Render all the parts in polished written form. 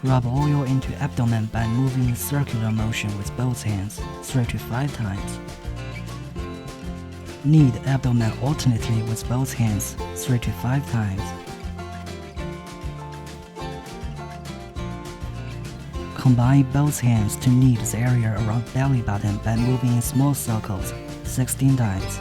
Rub oil into abdomen by moving in circular motion with both hands 3 to 5 times. Knead abdomen alternately with both hands 3 to 5 times. Combine both hands to knead the area around belly button by moving in small circles 16 times.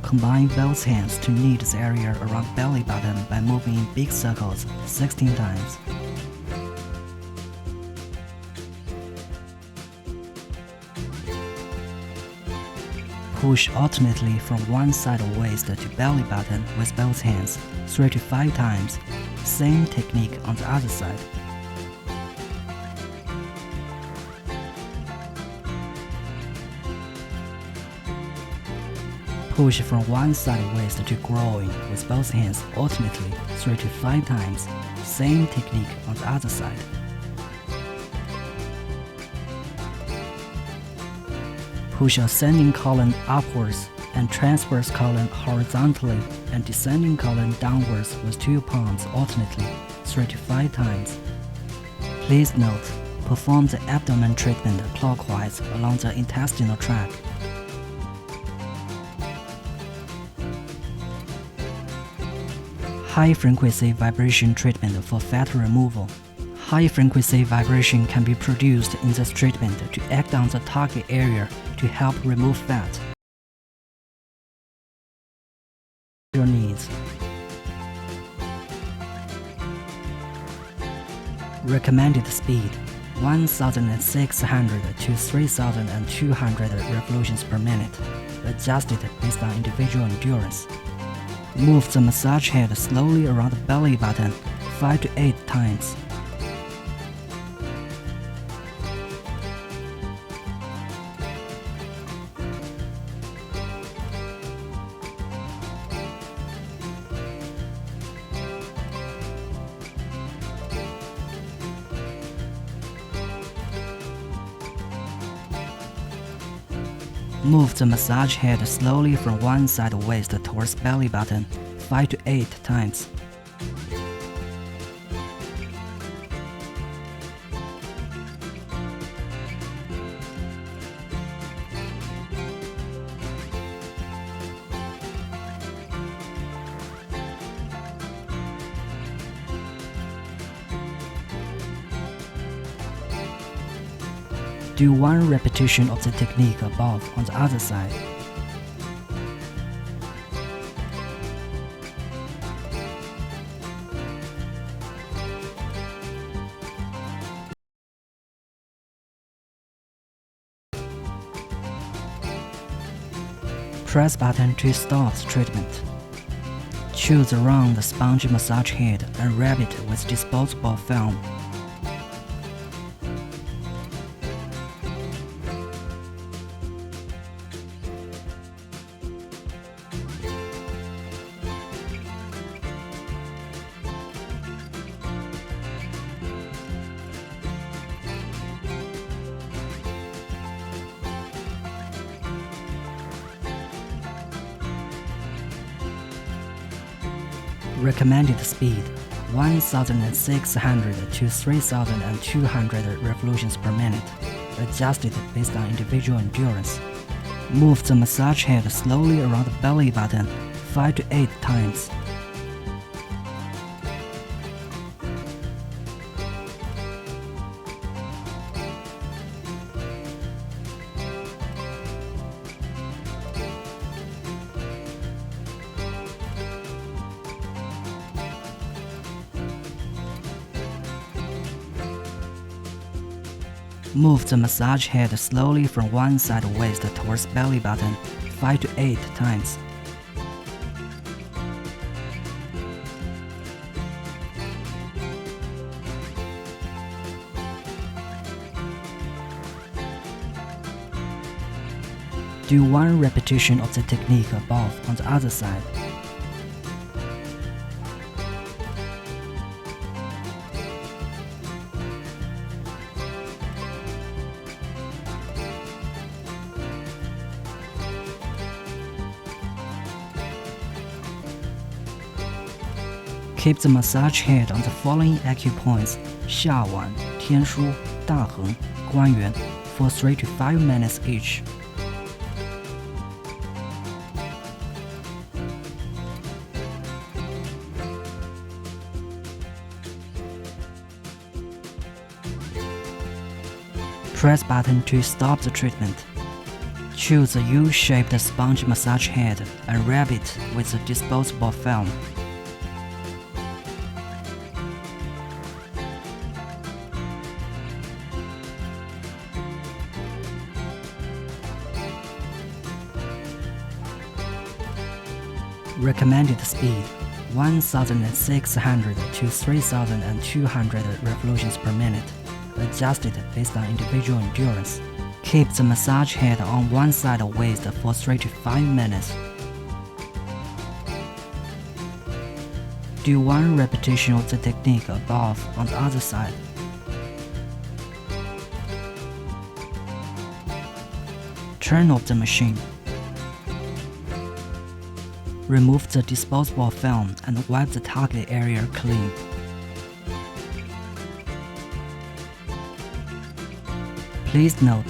Combine both hands to knead the area around belly button by moving in big circles 16 times. Push alternately from one side of waist to belly button with both hands 3 to 5 times. Same technique on the other side. Push from one side of waist to groin with both hands alternately 3 to 5 times. Same technique on the other side. Push ascending column upwards and transverse column horizontally and descending column downwards with 2 palms alternately 3 to 5 times. Please note, perform the abdomen treatment clockwise along the intestinal tract. High-frequency vibration treatment for fat removal. High-frequency vibration can be produced in this treatment to act on the target area to help remove fat. Your needs. Recommended speed 1,600 to 3,200 revolutions per minute, adjusted based on individual endurance. Move the massage head slowly around the belly button 5 to 8 times. Move the massage head slowly from one side of waist towards belly button 5 to 8 times. Do 1 repetition of the technique above on the other side. Press button to start treatment. Choose a round sponge massage head and wrap it with disposable film. Recommended speed 1,600 to 3,200 revolutions per minute, adjusted based on individual endurance. Move the massage head slowly around the belly button 5 to 8 times. Move the massage head slowly from one side of waist towards belly button 5 to 8 times. Do 1 repetition of the technique above on the other side. Keep the massage head on the following acupoints: 下脘, 天枢, 大横, 关元 for 3 to 5 minutes each. Press button to stop the treatment. Choose a U-shaped sponge massage head and wrap it with a disposable film. Recommended speed 1,600 to 3,200 revolutions per minute, adjusted based on individual endurance. Keep the massage head on one side of waist for 3 to 5 minutes. Do 1 repetition of the technique above on the other side. Turn off the machine. Remove the disposable film and wipe the target area clean. Please note,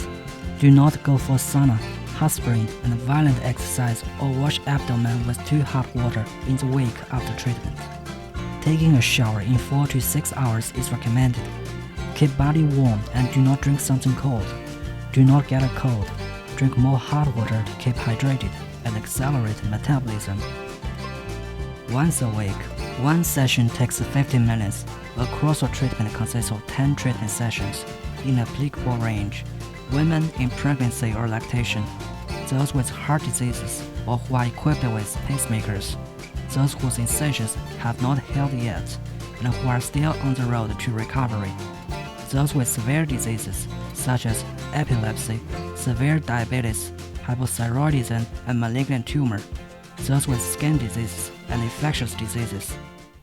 do not go for sauna, hot spring, and violent exercise or wash abdomen with too hot water in the week after treatment. Taking a shower in 4 to 6 hours is recommended. Keep body warm and do not drink something cold. Do not get a cold. Drink more hot water to keep hydrated and accelerate metabolism. Once a week, 1 session takes 15 minutes. A course of treatment consists of 10 treatment sessions in applicable range. Women in pregnancy or lactation, those with heart diseases or who are equipped with pacemakers, those whose incisions have not healed yet and who are still on the road to recovery, those with severe diseases such as epilepsy, severe diabetes, hypothyroidism, and malignant tumor, those with skin diseases and infectious diseases,